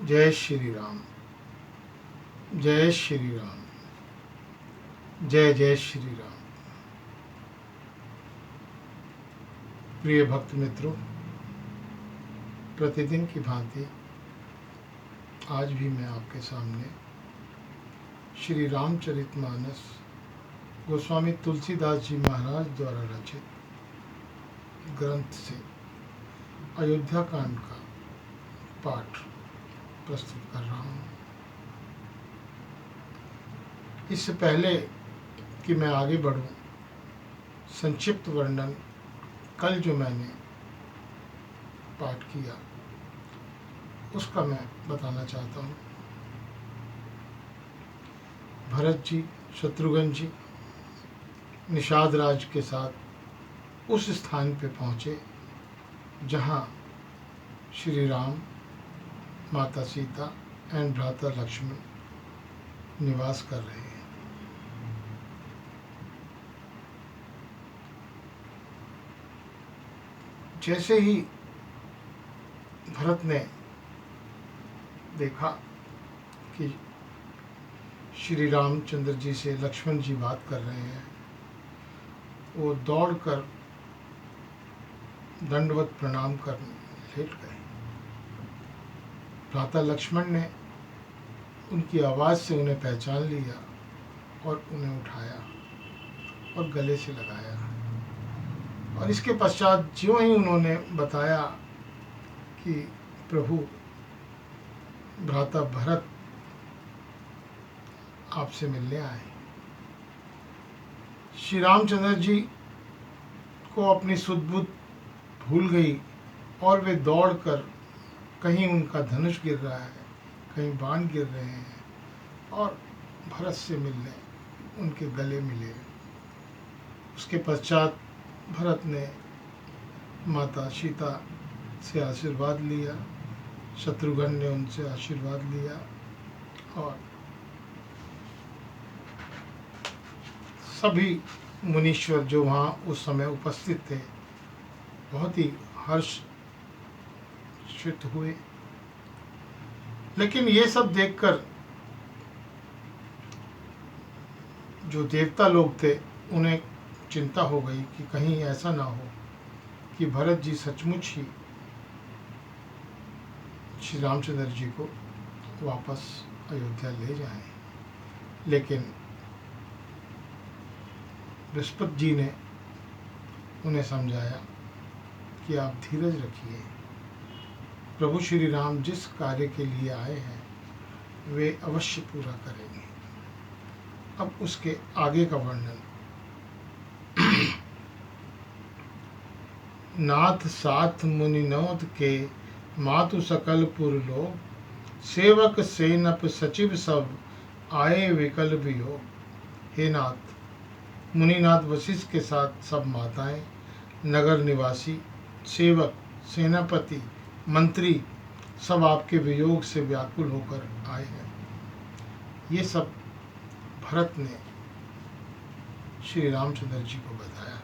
जय श्री राम। जय श्री राम। जय जय श्री राम। प्रिय भक्त मित्रों, प्रतिदिन की भांति आज भी मैं आपके सामने श्री रामचरितमानस गोस्वामी तुलसीदास जी महाराज द्वारा रचित ग्रंथ से अयोध्या कांड का पाठ प्रस्तुत कर रहा हूँ। इससे पहले कि मैं आगे बढ़ूं, संक्षिप्त वर्णन कल जो मैंने पाठ किया उसका मैं बताना चाहता हूँ। भरत जी, शत्रुघ्न जी निषाद राज के साथ उस स्थान पे पहुँचे जहाँ श्री राम, माता सीता एंड भ्राता लक्ष्मण निवास कर रहे हैं। जैसे ही भरत ने देखा कि श्री रामचंद्र जी से लक्ष्मण जी बात कर रहे हैं, वो दौड़कर दंडवत प्रणाम कर लेट गए। भ्राता लक्ष्मण ने उनकी आवाज़ से उन्हें पहचान लिया और उन्हें उठाया और गले से लगाया। और इसके पश्चात ज्यों ही उन्होंने बताया कि प्रभु भ्राता भरत आपसे मिलने आए, श्री रामचंद्र जी को अपनी सुध-बुध भूल गई और वे दौड़कर, कहीं उनका धनुष गिर रहा है, कहीं बाण गिर रहे हैं, और भरत से मिलने उनके गले मिले। उसके पश्चात भरत ने माता सीता से आशीर्वाद लिया, शत्रुघ्न ने उनसे आशीर्वाद लिया और सभी मुनीश्वर जो वहाँ उस समय उपस्थित थे बहुत ही हर्षित हुए। लेकिन ये सब देखकर जो देवता लोग थे उन्हें चिंता हो गई कि कहीं ऐसा ना हो कि भरत जी सचमुच ही श्री रामचंद्र जी को वापस अयोध्या ले जाएं। लेकिन बृहस्पति जी ने उन्हें समझाया कि आप धीरज रखिए, प्रभु श्री राम जिस कार्य के लिए आए हैं वे अवश्य पूरा करेंगे। अब उसके आगे का वर्णन। नाथ साथ मुनिनोद के मातु सकल पुर लोग, सेवक सेनप सचिव सब आए विकल वियोग। हे नाथ, मुनिनाथ वशिष्ठ के साथ सब माताएं, नगर निवासी, सेवक, सेनापति, मंत्री सब आपके वियोग से व्याकुल होकर आए हैं। ये सब भरत ने श्री रामचंद्र जी को बताया।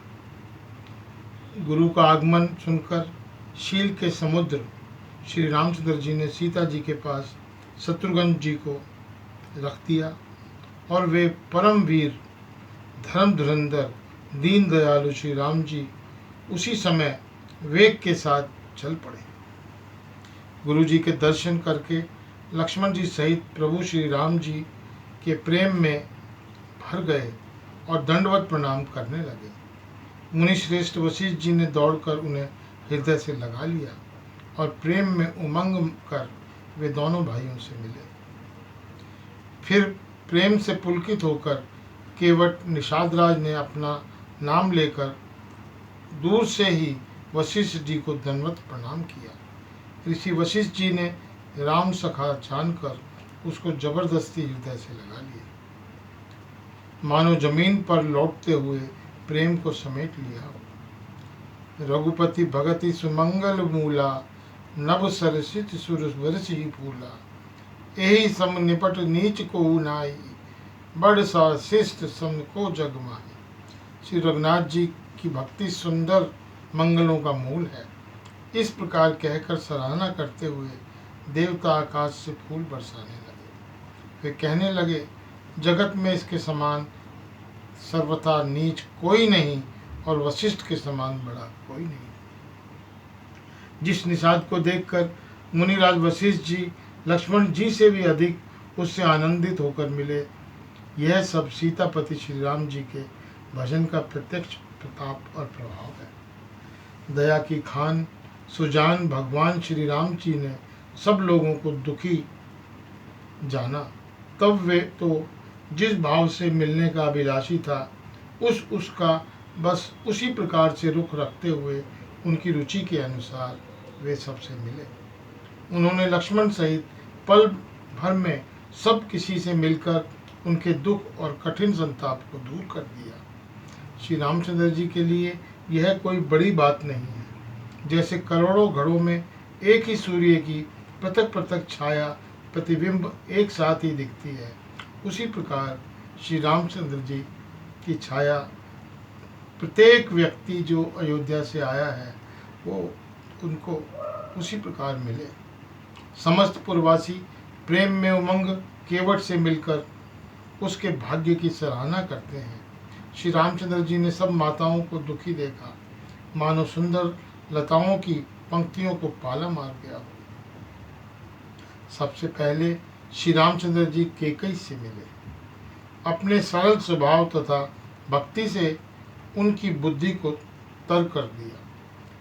गुरु का आगमन सुनकर शील के समुद्र श्री रामचंद्र जी ने सीता जी के पास शत्रुघ्न जी को रख दिया और वे परम वीर, धर्म धुरंधर, दीन दयालु श्री राम जी उसी समय वेग के साथ चल पड़े। गुरु जी के दर्शन करके लक्ष्मण जी सहित प्रभु श्री राम जी के प्रेम में भर गए और दंडवत प्रणाम करने लगे। मुनिश्रेष्ठ वशिष्ठ जी ने दौड़कर उन्हें हृदय से लगा लिया और प्रेम में उमंग कर वे दोनों भाइयों से मिले। फिर प्रेम से पुलकित होकर केवट निषादराज ने अपना नाम लेकर दूर से ही वशिष्ठ जी को दंडवत प्रणाम किया। ऋषि वशिष्ठ जी ने राम सखा जानकर उसको जबरदस्ती हृदय से लगा लिया, मानो जमीन पर लौटते हुए प्रेम को समेट लिया हो। रघुपति भगति सुमंगल मूला, नभ सरसित सुर वर्ष ही फूला। यही सम निपट नीच को नाई, बड़ सा शिष्ट सम को जग माही। श्री रघुनाथ जी की भक्ति सुंदर मंगलों का मूल है। इस प्रकार कहकर सराहना करते हुए देवता आकाश से फूल बरसाने लगे। वे कहने लगे, जगत में इसके समान सर्वथा नीच कोई नहीं और वशिष्ठ के समान बड़ा कोई नहीं। जिस निषाद को देखकर मुनिराज वशिष्ठ जी लक्ष्मण जी से भी अधिक उससे आनंदित होकर मिले, यह सब सीतापति श्री राम जी के भजन का प्रत्यक्ष प्रताप और प्रभाव है। दया की खान सुजान भगवान श्री राम जी ने सब लोगों को दुखी जाना, तब वे तो जिस भाव से मिलने का अभिलाषी था उसका बस उसी प्रकार से रुख रखते हुए उनकी रुचि के अनुसार वे सबसे मिले। उन्होंने लक्ष्मण सहित पल भर में सब किसी से मिलकर उनके दुख और कठिन संताप को दूर कर दिया। श्री रामचंद्र जी के लिए यह कोई बड़ी बात नहीं है। जैसे करोड़ों घड़ों में एक ही सूर्य की पृथक पृथक छाया प्रतिबिंब एक साथ ही दिखती है, उसी प्रकार श्री रामचंद्र जी की छाया प्रत्येक व्यक्ति जो अयोध्या से आया है वो उनको उसी प्रकार मिले। समस्त पुरवासी प्रेम में उमंग केवट से मिलकर उसके भाग्य की सराहना करते हैं। श्री रामचंद्र जी ने सब माताओं को दुखी देखा, मानो सुंदर लताओं की पंक्तियों को पाला मार गया हो। सबसे पहले श्री रामचंद्र जी कैकेयी से मिले। अपने सरल स्वभाव तथा भक्ति से उनकी बुद्धि को तर कर दिया।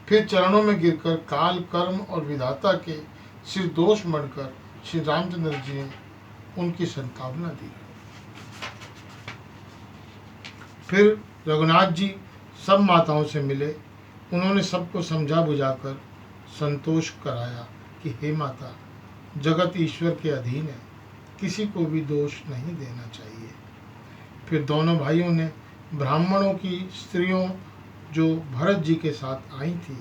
फिर चरणों में गिरकर काल कर्म और विधाता के सिरदोष मढ़कर श्री रामचंद्र जी ने उनकी संतावना दी। फिर रघुनाथ जी सब माताओं से मिले। उन्होंने सबको समझा बुझाकर संतोष कराया कि हे माता, जगत ईश्वर के अधीन है, किसी को भी दोष नहीं देना चाहिए। फिर दोनों भाइयों ने ब्राह्मणों की स्त्रियों जो भरत जी के साथ आई थी,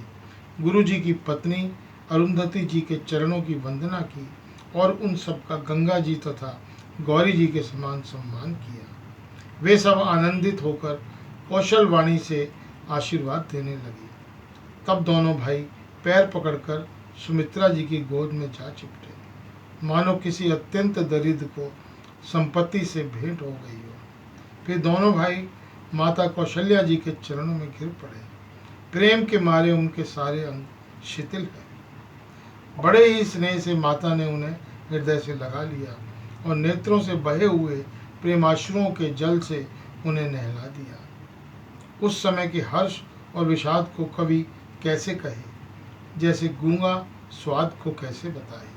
गुरु जी की पत्नी अरुंधति जी के चरणों की वंदना की और उन सब का गंगा जी तथा गौरी जी के समान सम्मान किया। वे सब आनंदित होकर कौशल वाणी से आशीर्वाद देने लगे। तब दोनों भाई पैर पकड़कर सुमित्रा जी की गोद में जा चिपटे, मानो किसी अत्यंत दरिद्र को संपत्ति से भेंट हो गई हो। फिर दोनों भाई माता कौशल्या जी के चरणों में गिर पड़े। प्रेम के मारे उनके सारे अंग शिथिल हैं। बड़े ही स्नेह से माता ने उन्हें हृदय से लगा लिया और नेत्रों से बहे हुए प्रेमाश्रुओं के जल से उन्हें नहला दिया। उस समय के हर्ष और विषाद को कवि कैसे कहे, जैसे गूंगा स्वाद को कैसे बताए।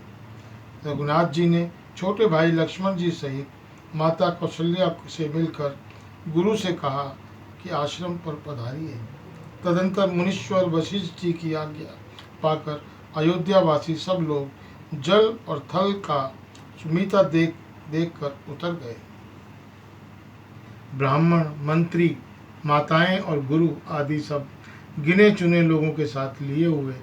रघुनाथ जी ने छोटे भाई लक्ष्मण जी सहित माता कौशल्या से मिलकर गुरु से कहा कि आश्रम पर पधारिए। तदंतर मुनीश्वर वशिष्ठ जी की आज्ञा पाकर अयोध्यावासी सब लोग जल और थल का सुमिता देख कर उतर गए। ब्राह्मण, मंत्री, माताएं और गुरु आदि सब गिने चुने लोगों के साथ लिए हुए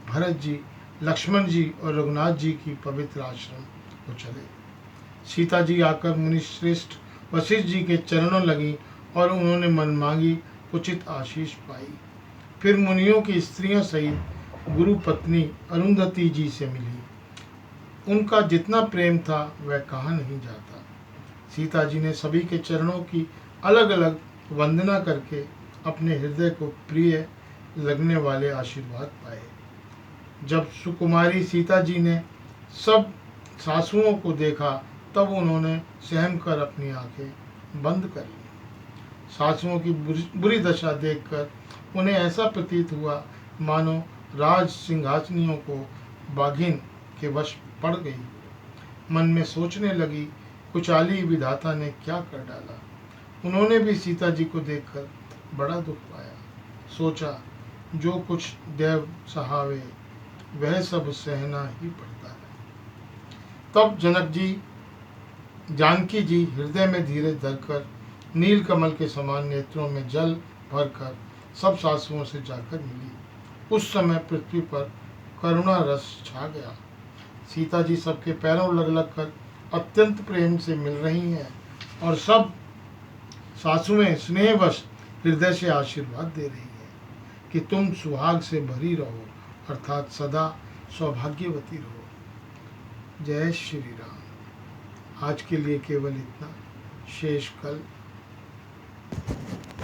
भरत जी, लक्ष्मण जी और रघुनाथ जी की पवित्र आश्रम को चले। सीता जी आकर मुनिश्रेष्ठ वशिष्ठ जी के चरणों लगी और उन्होंने मन मांगी उचित आशीष पाई। फिर मुनियों की स्त्रियों सहित गुरु पत्नी अरुंधति जी से मिली। उनका जितना प्रेम था वह कहा नहीं जाता। सीता जी ने सभी के चरणों की अलग अलग वंदना करके अपने हृदय को प्रिय लगने वाले आशीर्वाद पाए। जब सुकुमारी सीता जी ने सब सासुओं को देखा तब उन्होंने सहम कर अपनी आंखें बंद कर ली। सासुओं की बुरी दशा देखकर उन्हें ऐसा प्रतीत हुआ मानो राज सिंहासनियों को बाघिन के वश पड़ गई। मन में सोचने लगी, कुचाली विधाता ने क्या कर डाला। उन्होंने भी सीता जी को देखकर बड़ा दुख पाया। सोचा, जो कुछ देव सहावे वह सब सहना ही पड़ता है। तब जनक जी, जानकी जी हृदय में धीरज धरकर नील कमल के समान नेत्रों में जल भरकर सब सासुओं से जाकर मिली। उस समय पृथ्वी पर करुणा रस छा गया। सीता जी सबके पैरों लग लग कर अत्यंत प्रेम से मिल रही हैं और सब सासुएं स्नेहवश हृदय से आशीर्वाद दे रही हैं कि तुम सुहाग से भरी रहो, अर्थात सदा सौभाग्यवती रहो। जय श्री राम। आज के लिए केवल इतना, शेष कल